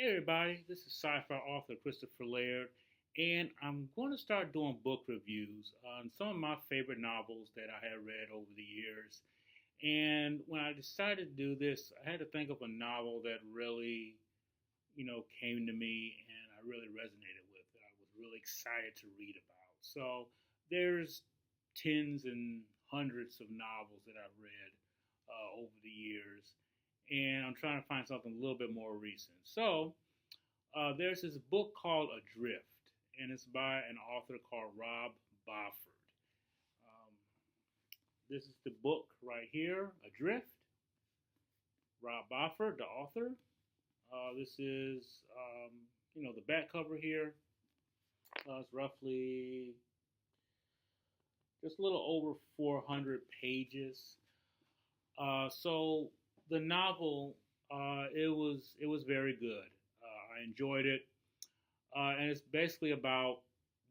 Hey everybody, this is sci-fi author Christopher Laird, and I'm going to start doing book reviews on some of my favorite novels that I have read over the years. And when I decided to do this, I had to think of a novel that really, came to me and I really resonated with. That I was really excited to read about. So there's tens and hundreds of novels that I've read over the years, and I'm trying to find something a little bit more recent. So there's this book called Adrift, and it's by an author called Rob Boffard. Um, this is the book right here, Adrift. Rob Boffard, the author. This is, the back cover here. It's roughly just a little over 400 pages. So the novel, it was very good. I enjoyed it, and it's basically about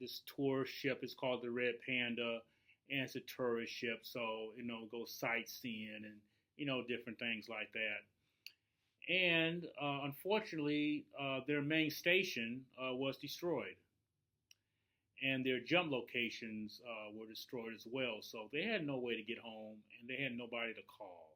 this tourist ship. It's called the Red Panda, and it's a tourist ship. So go sightseeing and different things like that. And unfortunately, their main station was destroyed, and their jump locations were destroyed as well. So they had no way to get home, and they had nobody to call.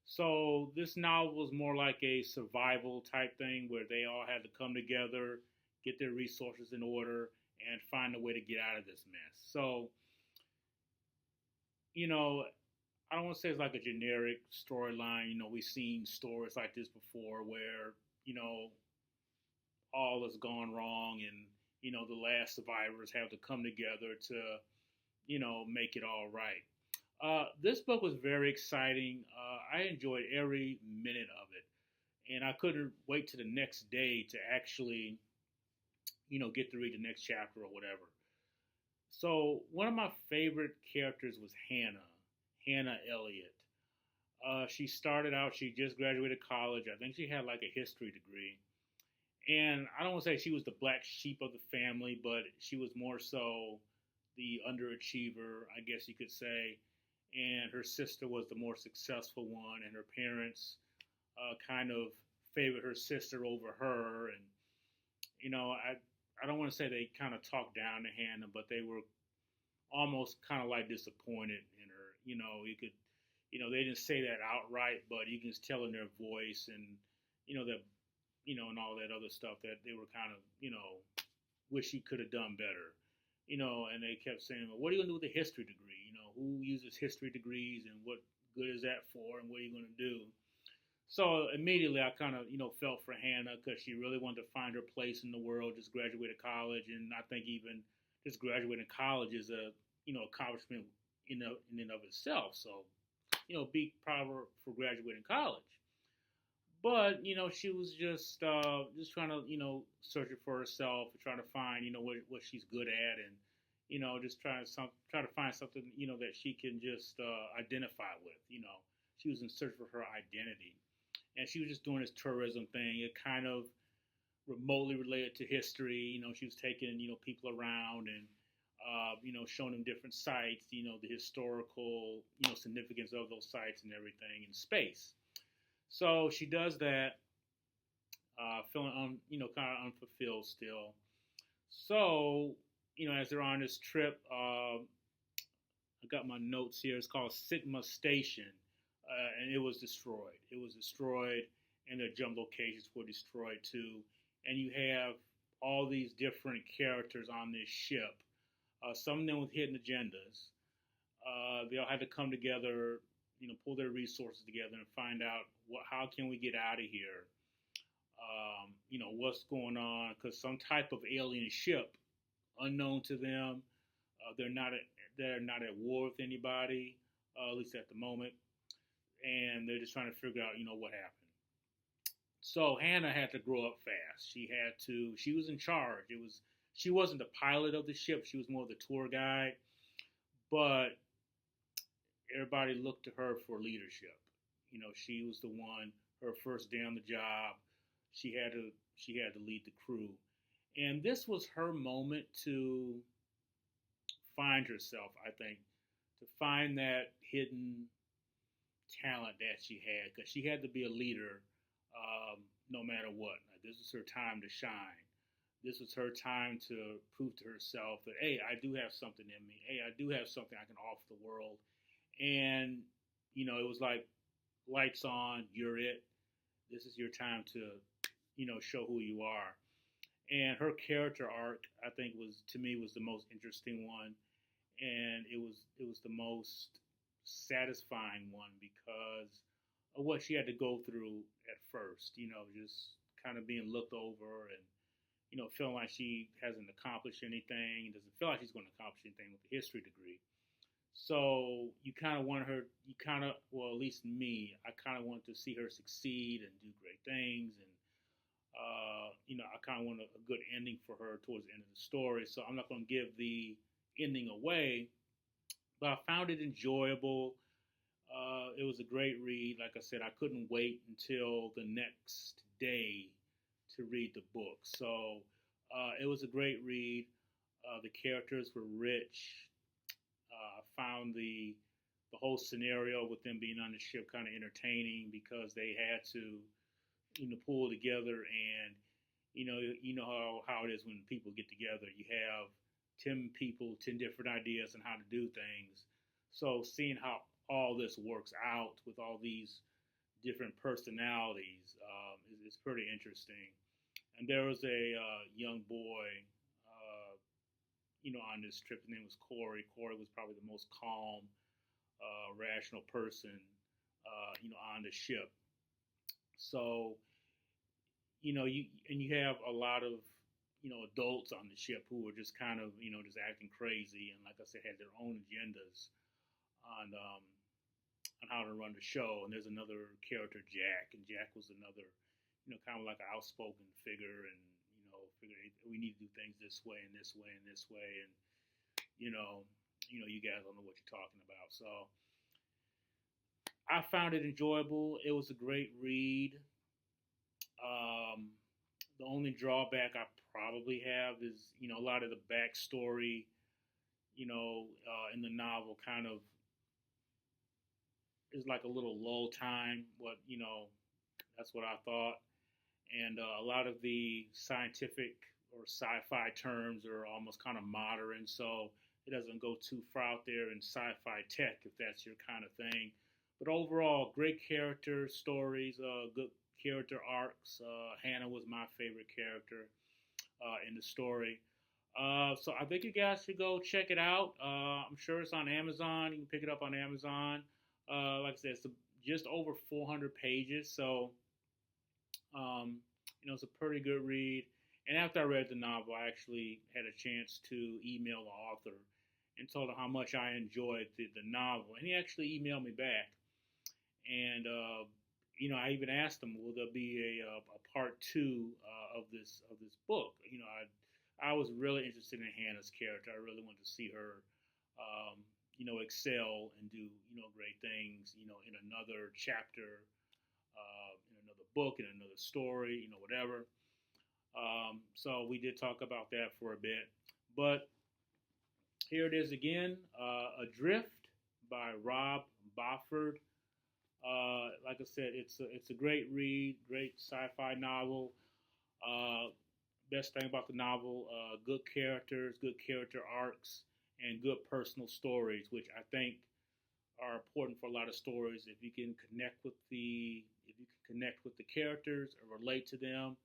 So this novel was more like a survival type thing where they all had to come together, get their resources in order, and find a way to get out of this mess. So, you know, I don't want to say it's like a generic storyline. We've seen stories like this before where, you know, all has gone wrong and, the last survivors have to come together to, make it all right. This book was very exciting. I enjoyed every minute of it, and I couldn't wait to the next day to actually, get to read the next chapter or whatever. So one of my favorite characters was Hannah Elliott. She started out. She just graduated college. I think she had like a history degree, and I don't want to say she was the black sheep of the family, but she was more so the underachiever, I guess you could say, and her sister was the more successful one, and her parents kind of favored her sister over her, and I don't want to say they kind of talked down to Hannah, but they were almost kind of like disappointed in her. You could, they didn't say that outright, but you can just tell in their voice and that and all that other stuff that they were kind of wish she could have done better. And they kept saying, well, what are you going to do with a history degree? Who uses history degrees and what good is that for and what are you going to do? So immediately I kind of, felt for Hannah because she really wanted to find her place in the world, just graduated college. And I think even just graduating college is a, accomplishment in and of itself. So, be proud of her for graduating college. But she was just trying to searching for herself, trying to find what she's good at, and just try to find something that she can just identify with. She was in search for her identity, and she was just doing this tourism thing. It kind of remotely related to history. She was taking people around and showing them different sites. The historical significance of those sites and everything in space. So she does that, feeling kind of unfulfilled still. So as they're on this trip, I got my notes here. It's called Sigma Station, and it was destroyed. It was destroyed, and their jump locations were destroyed too. And you have all these different characters on this ship. Some of them with hidden agendas. They all had to come together, pull their resources together and find out how can we get out of here. What's going on? Because some type of alien ship, unknown to them, they're not at war with anybody, at least at the moment, and they're just trying to figure out what happened. So Hannah had to grow up fast. She was in charge. She wasn't the pilot of the ship. She was more the tour guide, but everybody looked to her for leadership. She was the one. Her first day on the job, she had to lead the crew, and this was her moment to find herself. I think to find that hidden talent that she had, because she had to be a leader, no matter what. Like, this was her time to shine. This was her time to prove to herself that, hey, I do have something in me. Hey, I do have something I can offer the world. And, it was like, lights on, you're it. This is your time to, show who you are. And her character arc, I think, was the most interesting one, and it was the most satisfying one because of what she had to go through at first. Just kind of being looked over and feeling like she hasn't accomplished anything, doesn't feel like she's going to accomplish anything with a history degree. So you kind of want her, well, at least me, I kind of want to see her succeed and do great things. And, I kind of want a good ending for her towards the end of the story. So I'm not going to give the ending away, but I found it enjoyable. It was a great read. Like I said, I couldn't wait until the next day to read the book. So it was a great read. The characters were rich. I found the whole scenario with them being on the ship kind of entertaining because they had to, pull together. And how it is when people get together. You have 10 people, 10 different ideas on how to do things. So seeing how all this works out with all these different personalities is pretty interesting. And there was a young boy, on this trip. His name was Corey. Corey was probably the most calm, rational person, on the ship. So, you have a lot of, adults on the ship who were just kind of, just acting crazy. And like I said, had their own agendas on how to run the show. And there's another character, Jack. And Jack was another, kind of like an outspoken figure. And, figure we need to do things this way and this way and this way. And, you guys don't know what you're talking about. So I found it enjoyable. It was a great read. The only drawback I probably have is, a lot of the backstory, in the novel kind of is like a little lull time. That's what I thought. And a lot of the scientific or sci-fi terms are almost kind of modern, so it doesn't go too far out there in sci-fi tech if that's your kind of thing. But overall, great character stories, good character arcs. Hannah was my favorite character in the story. So I think you guys should go check it out. I'm sure it's on Amazon. You can pick it up on Amazon. Like I said, it's just over 400 pages, so it's a pretty good read. And after I read the novel, I actually had a chance to email the author and told him how much I enjoyed the novel. And he actually emailed me back. And, I even asked him, will there be a part two of this book? I was really interested in Hannah's character. I really wanted to see her, excel and do, great things, in another chapter, in another book, in another story, whatever. So we did talk about that for a bit. But here it is again, Adrift by Rob Boffard. Like I said, it's a great read, great sci-fi novel. Best thing about the novel, good characters, good character arcs, and good personal stories, which I think are important for a lot of stories. If you can connect with the characters or relate to them,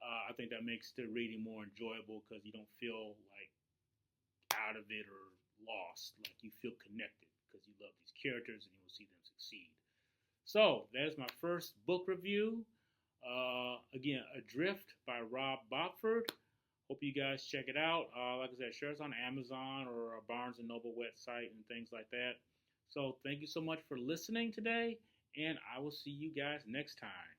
I think that makes the reading more enjoyable because you don't feel like out of it or lost. Like you feel connected because you love these characters and you will see them succeed. So that is my first book review. Again, Adrift by Rob Boffard. Hope you guys check it out. Like I said, sure it's on Amazon or a Barnes & Noble website and things like that. So thank you so much for listening today, and I will see you guys next time.